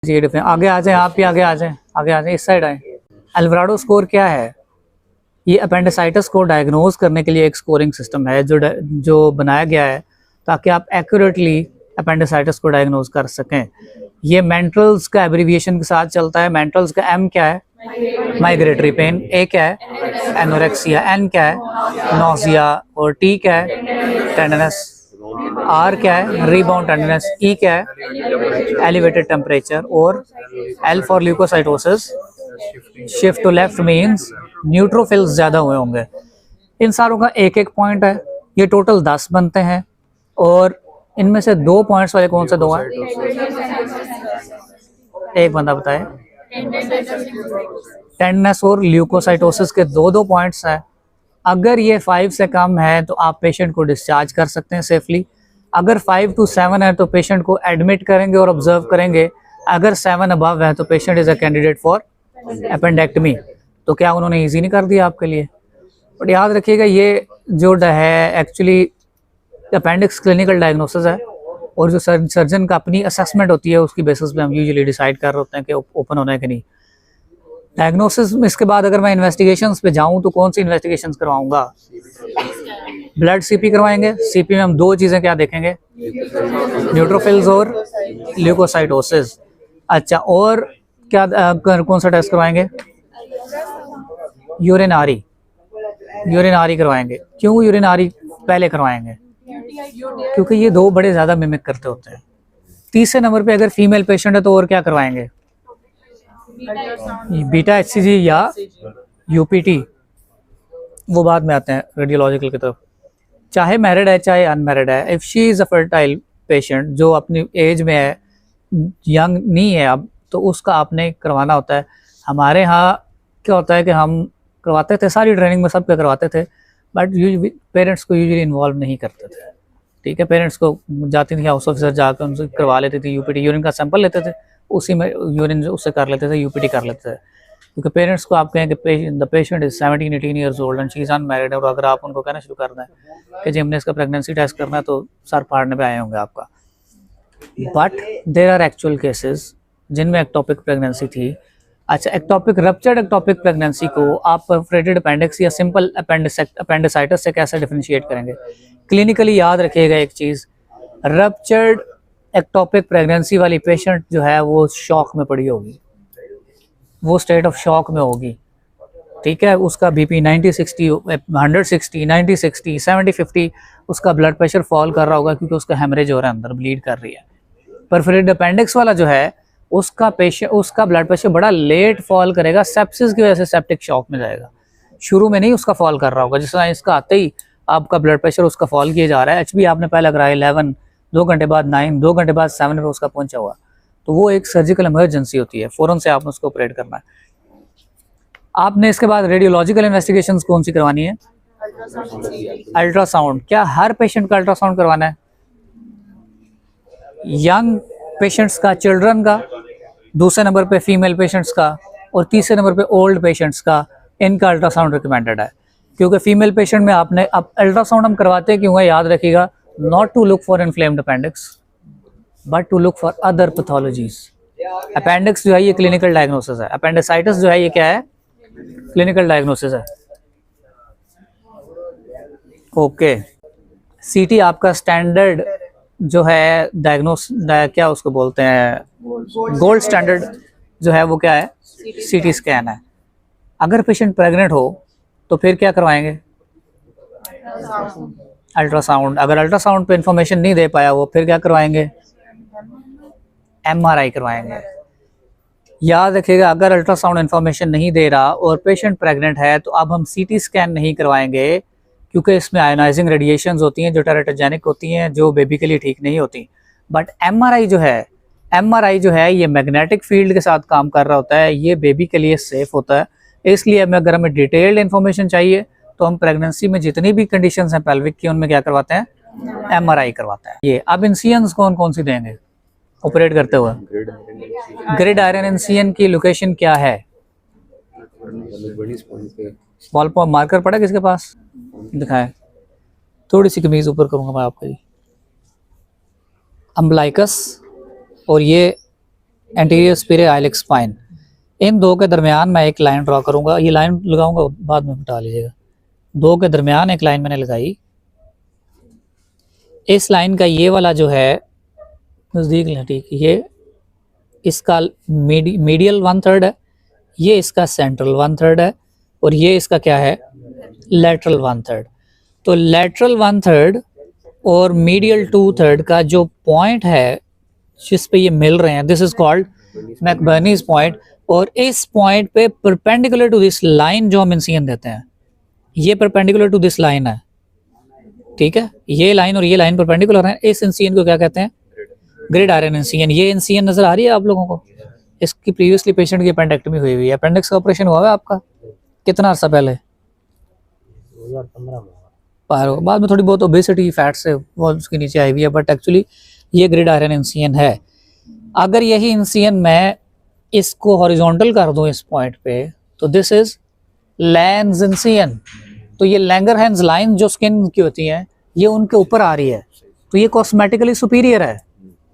जी different. आगे आ जाएं, आप भी आगे आ जाएं, आगे आ जाएं, इस साइड आए। अल्वाराडो स्कोर क्या है? ये अपेंडिसाइटिस को डायग्नोज करने के लिए एक स्कोरिंग सिस्टम है जो बनाया गया है ताकि आप एक्यूरेटली अपेंडिसाइटिस को डायग्नोज कर सकें। ये मेंट्रल्स का एब्रीविएशन के साथ चलता है। मेंट्रल्स का एम क्या है? Migratory pen. ए क्या है? एनोरेक्सिया। एन क्या है? नोजिया। और टी क्या है? टेंडनेस। आर क्या है? रीबाउंड टेंडनेस। ई क्या है? Elevated temperature. और L for leukocytosis, shift to left means neutrophils ज़्यादा हुए होंगे। इन सारों का एक एक पॉइंट है। ये टोटल 10 बनते हैं और इनमें से 2 पॉइंट्स वाले कौन से 2 हैं? एक बंदा बताए। टेंडनेस और ल्यूकोसाइटोसिस के 2 पॉइंट्स हैं। अगर ये 5 से कम है तो आप पेशेंट को डिस्चार्ज कर सकते हैं सेफली। अगर 5 to 7 है तो पेशेंट को एडमिट करेंगे और ऑब्जर्व करेंगे। अगर 7 अबव है तो patient is a candidate for appendectomy. तो क्या उन्होंने इजी नहीं कर दिया आपके लिए? बट याद रखिएगा ये जो है एक्चुअली अपेंडिक्स क्लिनिकल डायग्नोसिस है और जो सर्जन का अपनी असेसमेंट होती है उसकी बेसिस पे हम यूजुअली डिसाइड कर रहे होते हैं कि ओपन होना है कि नहीं। डायग्नोसिस में इसके बाद अगर मैं इन्वेस्टिगेशंस पे जाऊं तो कौन सी इन्वेस्टिगेशंस करवाऊंगा? ब्लड सीपी करवाएंगे। सीपी में हम 2 चीज़ें क्या देखेंगे? न्यूट्रोफिल्स और ल्यूकोसाइटोसिस। अच्छा, और क्या कौन सा टेस्ट करवाएंगे? यूरिनारी। यूरिनारी करवाएंगे। क्यों यूरिनारी पहले करवाएंगे? क्योंकि ये 2 बड़े ज़्यादा मिमिक करते होते हैं। तीसरे नंबर पे अगर फीमेल पेशेंट है तो और क्या करवाएंगे? बीटा HCG या यूपीटी, वो बाद में आते हैं रेडियोलॉजिकल की तरफ। चाहे मैरिड है चाहे अनमैरिड है, if she is a fertile patient जो अपनी एज में है, यंग नहीं है अब, तो उसका आपने करवाना होता है। हमारे यहाँ क्या होता है कि हम करवाते थे, सारी ट्रेनिंग में सब क्या करवाते थे, बट पेरेंट्स को यूजुअली इन्वॉल्व नहीं करते थे। ठीक है, पेरेंट्स को जाती थी हाउस ऑफिसर जाकर उनसे करवा लेते थे यूपीटी। यूरिन का सैंपल लेते थे, उसी में यूरिन उससे कर लेते थे, यूपीटी कर लेते थे। क्योंकि पेरेंट्स को आप कहें कि the patient is 17-18 years old and she is unmarried, और अगर आप उनको कहना शुरू कर दें कि जी हमने इसका प्रेगनेंसी टेस्ट करना है, तो सर फाड़ने पे आए होंगे आपका। But there are actual cases जिनमें एक्टोपिक प्रेगनेंसी थी। अच्छा, एक्टोपिक रप्चर्ड एक्टोपिक प्रेगनेंसी को आप परफोरेटेड अपेंडिक्स या सिंपल अपेंडिसाइटिस से कैसे डिफरेंशिएट करेंगे? क्लिनिकली याद रखिएगा एक चीज़, रप्चर्ड एक्टोपिक प्रेगनेंसी वाली पेशेंट जो है वो शॉक में पड़ी होगी, वो स्टेट ऑफ शॉक में होगी। ठीक है, उसका बीपी 90-60, 160, 90-60, 70-50, उसका ब्लड प्रेशर फॉल कर रहा होगा क्योंकि उसका हेमरेज हो रहा है, अंदर ब्लीड कर रही है। परफोरेटेड अपेंडिक्स वाला जो है उसका ब्लड प्रेशर बड़ा लेट फॉल करेगा, सेप्सिस की वजह से सेप्टिक शॉक में जाएगा। शुरू में नहीं उसका फॉल कर रहा होगा, जिस तरह इसका आते ही आपका ब्लड प्रेशर उसका फॉल किया जा रहा है। HB आपने पहले कराया 11, 2 घंटे बाद 9, 2 घंटे बाद 7 पे उसका पहुंचा हुआ, तो वो एक सर्जिकल इमरजेंसी होती है, फ़ौरन से आपने उसको ऑपरेट करना है। आपने इसके बाद रेडियोलॉजिकल इन्वेस्टिगेशन कौन सी करवानी है? अल्ट्रासाउंड। क्या हर पेशेंट का अल्ट्रासाउंड करवाना है? यंग पेशेंट्स का, चिल्ड्रन का, दूसरे नंबर पे फीमेल पेशेंट्स का, और तीसरे नंबर पे ओल्ड पेशेंट्स का, इनका अल्ट्रासाउंड रिकमेंडेड है। क्योंकि फीमेल पेशेंट में आपने अब अल्ट्रासाउंड हम करवाते क्यों है, याद रखिएगा, not to look for inflamed appendix but to look for other pathologies. Appendix जो है ये क्लिनिकल डायग्नोसिस है, अपेंडिसाइटिस जो है ये क्या है? क्लिनिकल डायग्नोसिस है। ओके, सीटी आपका स्टैंडर्ड जो है क्या उसको बोलते हैं, गोल्ड स्टैंडर्ड जो है वो क्या है? सीटी स्कैन है। अगर पेशेंट प्रेग्नेंट हो तो फिर क्या करवाएंगे? अल्ट्रासाउंड। अगर अल्ट्रासाउंड पे इंफॉर्मेशन नहीं दे पाया वो, फिर क्या करवाएंगे? MRI करवाएंगे। याद रखिएगा, अगर अल्ट्रासाउंड इंफॉर्मेशन नहीं दे रहा और पेशेंट प्रेग्नेंट है तो अब हम CT स्कैन नहीं करवाएंगे, क्योंकि इसमें आयोनाइजिंग रेडिएशंस होती हैं जो टेराटोजेनिक होती हैं, जो बेबी के लिए ठीक नहीं होती। बट MRI जो है ये मैग्नेटिक फील्ड के साथ काम कर रहा होता है, ये बेबी के लिए सेफ होता है। इसलिए अगर हमें डिटेल्ड इन्फॉर्मेशन चाहिए तो हम प्रेगनेंसी में जितनी भी कंडीशंस हैं पेल्विक की, उनमें क्या करवाते हैं? MRI करवाते हैं। ये अब इनसियंस कौन सी देंगे ऑपरेट करते हुए? ग्रिड आयरन इनसियन की लोकेशन क्या है? वॉल पर मार्कर पड़ा किसके पास? दिखाएं, थोड़ी सी कमीज ऊपर करूंगा मैं आपका। जी, अम्बलाइकस, और ये एंटीरियर सुपीरियर आइलिक स्पाइन, इन दो के दरमियान मैं एक लाइन ड्रॉ करूंगा। ये लाइन लगाऊंगा बाद में हटा लीजिएगा। दो के दरमियान एक लाइन मैंने लगाई। इस लाइन का ये वाला जो है नज़दीक है, ठीक, ये इसका मीडियल 1/3 है, ये इसका सेंट्रल 1/3 है, और ये इसका क्या है, लेटरल 1/3। तो लेटरल 1/3 और मीडियल 2/3 का जो पॉइंट है जिस पे ये मिल रहे हैं, this is called McBurney's point. और इस पॉइंट पे परपेंडिकुलर टू दिस लाइन जो हम इंसियन देते हैं, ये परपेंडिकुलर टू दिस लाइन है, ठीक है, ये लाइन और ये लाइन परपेंडिकुलर है। इस इंसियन को क्या कहते हैं, ग्रिड आयरन इंसियन। ये इंसियन नजर आ रही है आप लोगों को, इसकी प्रीवियसली पेशेंट की अपेंडेक्टमी हुई हुई है। अपेंडिक्स का ऑपरेशन हुआ है आपका कितना अर्सा पहले, 2015 में। बाद में थोड़ी बहुत ओबेसिटी फैट से वो उसके नीचे आई हुई है, बट एक्चुअली ये ग्रिड आयरन इंसियन है। अगर यही इंसियन मैं इसको हॉरिजॉन्टल कर दूं इस पॉइंट पे, तो दिस इज लैंस इंसियन। तो ये लैंगरहैंस लाइन जो स्किन की होती हैं, ये उनके ऊपर आ रही है, तो ये कॉस्मेटिकली सुपीरियर है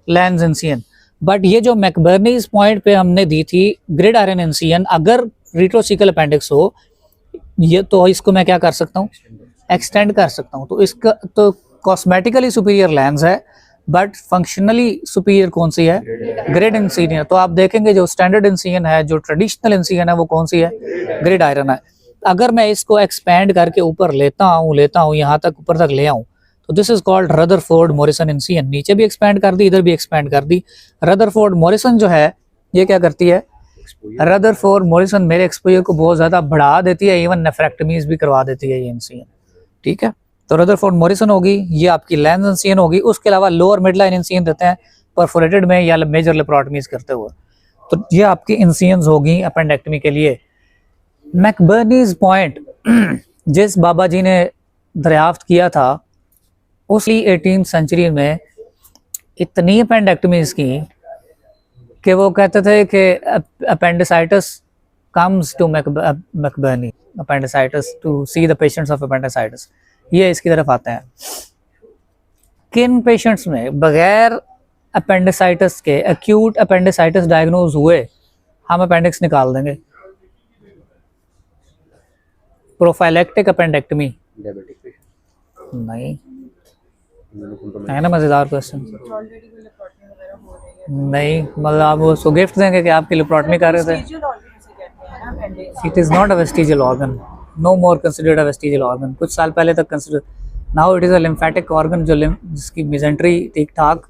लैंस इंसियन। बट ये जो मैकबर्नीज पॉइंट पे हमने दी थी ग्रिड आयरन इंसियन, अगर रिट्रोसिकल अपेंडिक्स हो, ये तो इसको मैं क्या कर सकता हूँ, एक्सटेंड कर सकता हूँ। तो इसका तो कॉस्मेटिकली सुपीरियर लेंस है, बट फंक्शनली सुपीरियर कौन सी है, ग्रिड इंसियन। तो आप देखेंगे जो स्टैंडर्ड इंसियन है, जो ट्रेडिशनल इंसियन है, वो कौन सी है, ग्रिड आयरन है। अगर मैं इसको एक्सपेंड करके ऊपर लेता हूँ यहाँ तक ऊपर तक ले आऊँ, तो this is called Rutherford Morison incision. नीचे भी एक्सपेंड कर दी, इधर भी एक्सपेंड कर दी। रदरफोर्ड मॉरिसन जो है ये क्या करती है, रदरफोर्ड मॉरिसन मेरे एक्सपोजर को बहुत ज़्यादा बढ़ा देती है, इवन नेफ्रेक्टमीज भी करवा देती है ये इंसियन, ठीक है। तो रदरफोर्ड मॉरिसन होगी, ये आपकी लेंस इंसियन होगी। उसके अलावा लोअर मिड लाइन इंसियन देते हैं परफोरेटेड में या मेजर लेप्रोटमीज करते हुए। तो ये आपकी इंसियंस होगी अपेंडेक्टमी के लिए। मैकबर्नीज पॉइंट जिस बाबा जी ने दरियाफ्त किया था, उसी 18th सेंचुरी में इतनी अपेंडेक्टमीज की कि वो कहते थे कि appendicitis comes to McBurney, appendicitis to see the patients of appendicitis. ये इसकी तरफ आते हैं। किन पेशेंट्स में बगैर अपेंडिसाइटिस के एक्यूट अपेंडिसाइटिस डायग्नोज हुए, हम अपेंडिक्स निकाल देंगे। प्रोफाइलेक्टिक अपेंडेक्टमी नहीं है ना, मजेदार क्वेश्चन नहीं, मतलब आप उसको गिफ्ट देंगे कि आपकी लिप्रोटमी कर रहे थे। It is not a vestigial organ, no more considered a vestigial organ. कुछ साल पहले तक consider, now it is a lymphatic organ जो जिसकी मिजेंट्री ठीक ठाक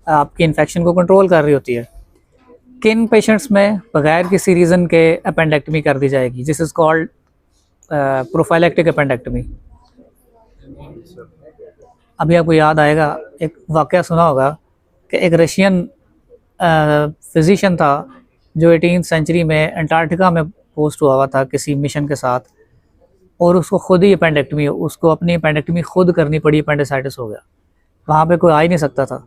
आपकी इन्फेक्शन को कंट्रोल कर रही होती है। किन पेशेंट्स में बगैर किसी रीज़न के अपेंडेक्टमी कर दी जाएगी, this is called prophylactic appendectomy. अभी आपको याद आएगा, एक वाक़या सुना होगा कि एक रशियन फिजिशियन था जो 18th सेंचुरी में अंटार्कटिका में पोस्ट हुआ था किसी मिशन के साथ, और उसको खुद ही अपेंडेक्टमी, उसको अपनी अपेंडेक्टमी खुद करनी पड़ी, अपेंडिसाइटिस हो गया। वहाँ पे कोई आ ही नहीं सकता था,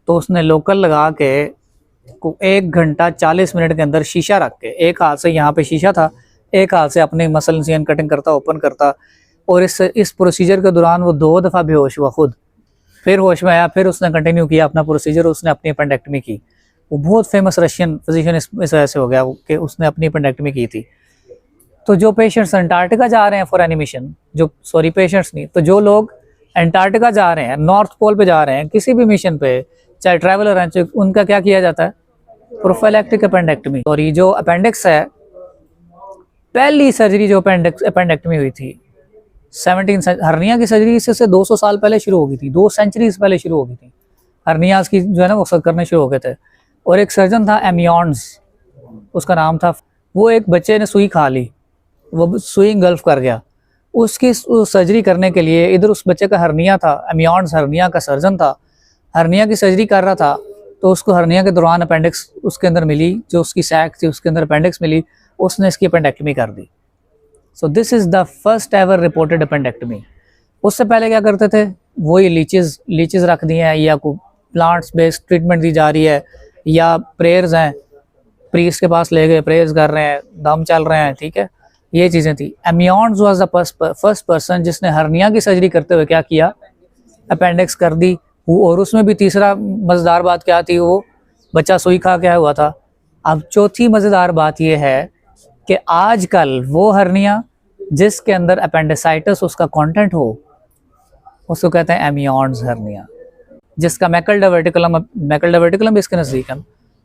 तो उसने लोकल लगा के 1 घंटा 40 मिनट के अंदर शीशा रख के, एक हाथ से यहाँ पे शीशा था, एक हाथ से अपने मसल इंसियन कटिंग करता, ओपन करता, और इस प्रोसीजर के दौरान वो 2 दफ़ा बेहोश हुआ खुद, फिर होश में आया, फिर उसने कंटिन्यू किया अपना प्रोसीजर, उसने अपनी अपेंडेक्टमी की। वो बहुत फेमस रशियन फिजिशियन इस वजह से हो गया कि उसने अपनी अपेंडेक्टमी की थी। तो जो पेशेंट्स अंटार्कटिका जा रहे हैं फॉर एनी मिशन, जो सॉरी पेशेंट्स नहीं, तो जो लोग अंटार्कटिका जा रहे हैं, नॉर्थ पोल पे जा रहे हैं, किसी भी मिशन पे, चाहे ट्रैवलर हैं, उनका क्या किया जाता है, प्रोफाइलेक्टिक अपेंडेक्टमी। और ये जो अपेंडिक्स है, पहली सर्जरी जो अपेंडेक्टमी हुई थी 17 हर्निया की सर्जरी से 200 साल पहले शुरू हो गई थी, 2 सेंचुरीज पहले शुरू हो गई थी हर्नियाज की जो है ना, वो सब करने शुरू हो गए थे। और एक सर्जन था एमियॉन्स उसका नाम था, वो एक बच्चे ने सुई खा ली, वो सुई गल्फ कर गया। उसकी सर्जरी करने के लिए, इधर उस बच्चे का हर्निया था, एमियॉन्स हर्निया का सर्जन था, हर्निया की सर्जरी कर रहा था, तो उसको हर्निया के दौरान अपेंडिक्स उसके अंदर मिली, जो उसकी सैक थी उसके अंदर अपेंडिक्स मिली, उसने इसकी अपेंडेक्टमी कर दी। So this is the first ever reported appendectomy. उससे पहले क्या करते थे, वही लीचेस रख दी हैं, या कोई प्लांट्स बेस्ड ट्रीटमेंट दी जा रही है, या प्रेयर्स हैं, प्रीस्ट के पास ले गए, प्रेयर्स कर रहे हैं, दम चल रहे हैं, ठीक है, ये चीज़ें थी। एमियॉन्स वाज द फर्स्ट पर्सन जिसने हर्निया की सर्जरी करते हुए क्या किया, अपेंडिक्स कर दी। और उसमें भी तीसरा मज़ेदार बात क्या थी, वो बच्चा सुई खा क्या हुआ था, अब चौथी मज़ेदार बात यह है कि आजकल वो हर्निया जिसके अंदर अपेंडिसाइटिस उसका कंटेंट हो उसको कहते हैं एमियॉन्स हर्निया, जिसका मैकल डायवर्टिकुलम भी इसके नज़दीक है।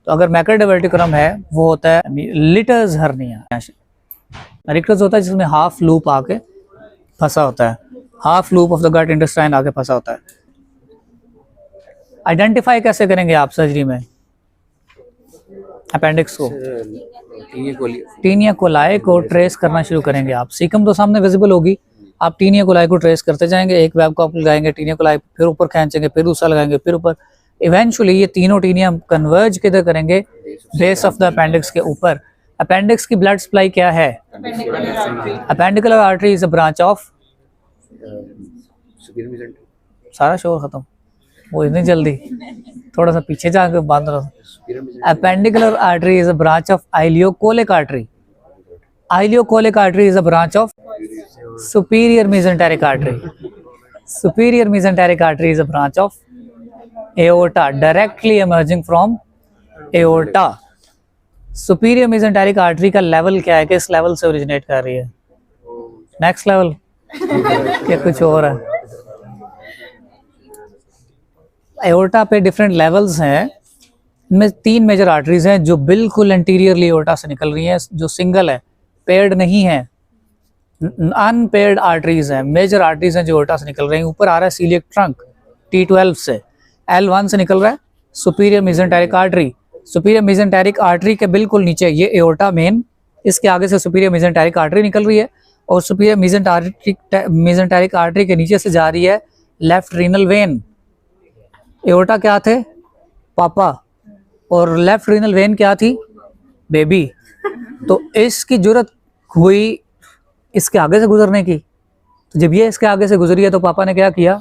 तो अगर मैकल डायवर्टिकुलम है वो होता है लिटर्स हर्निया। रिक्टस होता है जिसमें हाफ लूप आके फंसा होता है, half loop of the gut intestine आके फंसा होता है। आइडेंटिफाई कैसे करेंगे आप सर्जरी में अपेंडिक्स को? टीनिया कोलाई को ट्रेस करना शुरू करेंगे आप। सीकम तो सामने विजिबल होगी, आप टीनिया कोलाई को ट्रेस करते जाएंगे, एक वेब को आप लगाएंगे, टीनिया कोलाई फिर ऊपर खींचेंगे, फिर दूसरा लगाएंगे, फिर ऊपर। इवेंचुअली ये तीनों टीनिया कन्वर्ज किधर करेंगे? बेस ऑफ द अपेंडिक्स के ऊपर। अपेंडिक्स की ब्लड सप्लाई क्या है? Appendicular artery is a branch of, सारा शोर खत्म, वो इतनी जल्दी, थोड़ा सा पीछे जाकर बांध रहा था। Appendicular artery is a branch of ileocolic artery. Ileocolic artery is a branch of superior mesenteric artery. Superior mesenteric artery is a branch of aorta, directly emerging from aorta. Superior mesenteric artery का level क्या है, किस level से originate कर रही है? Next level क्या कुछ और है? एओर्टा पे डिफरेंट लेवल्स हैं, इनमें 3 मेजर आर्टरीज हैं जो बिल्कुल एंटीरियरली एओर्टा से निकल रही हैं, जो सिंगल है, पेयर्ड नहीं है, अनपेयर्ड आर्टरीज हैं। मेजर आर्टरीज हैं जो एओर्टा से निकल रही हैं। ऊपर आ रहा है सीलियक ट्रंक T12 से, L1 से निकल रहा है superior mesenteric artery. Superior mesenteric artery के बिल्कुल नीचे ये एओर्टा मेन, इसके आगे से सुपीरियर मेसेंटेरिक आर्टरी निकल रही है, और सुपीरियर मेसेंटेरिक आर्टरी के नीचे से जा रही है लेफ्ट रीनल वेन। एओर्टा क्या थे? पापा, और लेफ्ट रीनल वेन क्या थी? बेबी। तो इसकी जरूरत हुई इसके आगे से गुजरने की, तो जब ये इसके आगे से गुजरी है तो पापा ने क्या किया?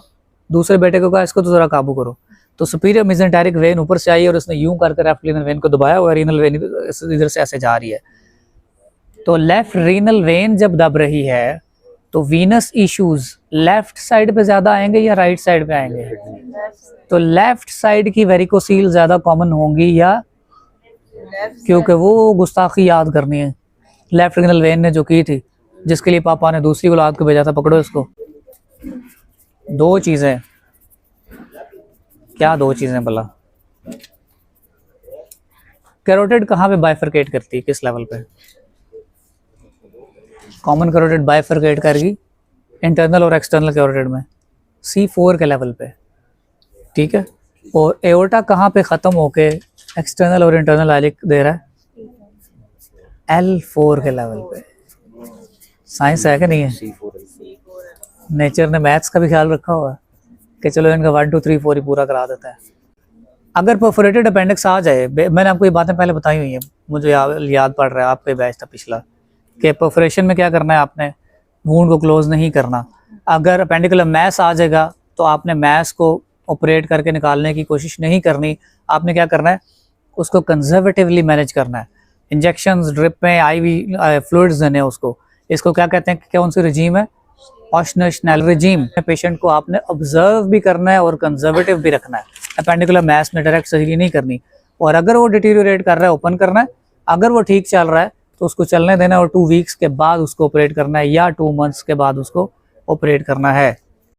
दूसरे बेटे को कहा इसको तो जरा काबू करो। तो सुपीरियर मेसेंटेरिक वेन ऊपर से आई और उसने यूं करके लेफ्ट रीनल वेन को दबाया और रीनल वेन इधर से ऐसे जा रही है। तो लेफ्ट रीनल वेन जब दब रही है तो वीनस इश्यूज लेफ्ट साइड पे ज्यादा आएंगे या राइट साइड पे आएंगे? तो लेफ्ट साइड की वेरिकोसील ज्यादा कॉमन होंगी, या क्योंकि वो गुस्ताखी याद करनी है लेफ्ट रीनल वेन ने जो की थी, जिसके लिए पापा ने दूसरी औलाद को भेजा था। पकड़ो इसको। 2 चीजें, क्या 2 चीजें भला? कैरोटिड कहाँ पे बाइफरकेट करती है, किस लेवल पे? कॉमन कैरोटिड बाइफरकेट करेगी इंटरनल और एक्सटर्नल कैरोटिड में C4 के लेवल पे, ठीक है। और एओर्टा कहाँ पे ख़त्म होके एक्सटर्नल और इंटरनल आइलिक दे रहा है? L4 के लेवल पे। साइंस है कि नहीं है? नेचर ने मैथ्स का भी ख्याल रखा हुआ है कि चलो इनका 1 2 3 4 ही पूरा करा देता है। अगर परफोरेटेड अपेंडिक्स आ जाए, मैंने आपको ये बातें पहले बताई हुई हैं, मुझे याद पड़ रहा है, आपके बैच था पिछला, कि परफोरेशन में क्या करना है आपने? वूंड को क्लोज नहीं करना। अगर अपेंडिकुलर मैस आ जाएगा तो आपने मैस को ऑपरेट करके निकालने की कोशिश नहीं करनी, आपने क्या करना है? उसको कंजर्वेटिवली मैनेज करना है। इंजेक्शंस, ड्रिप में आईवी फ्लूइड्स देने उसको। इसको क्या कहते हैं, कौन सी रिजीम है? ऑशनल रिजीम। पेशेंट को आपने ऑब्जर्व भी करना है और कंजर्वेटिव भी रखना है। अपेंडिकुलर मैस में डायरेक्ट सर्जरी नहीं करनी, और अगर वो डिटीरियोरेट कर रहा है ओपन करना है, अगर वो ठीक चल रहा है तो उसको चलने देना है, और 2 वीक्स के बाद उसको ऑपरेट करना है या 2 मंथ्स के बाद उसको ऑपरेट करना है।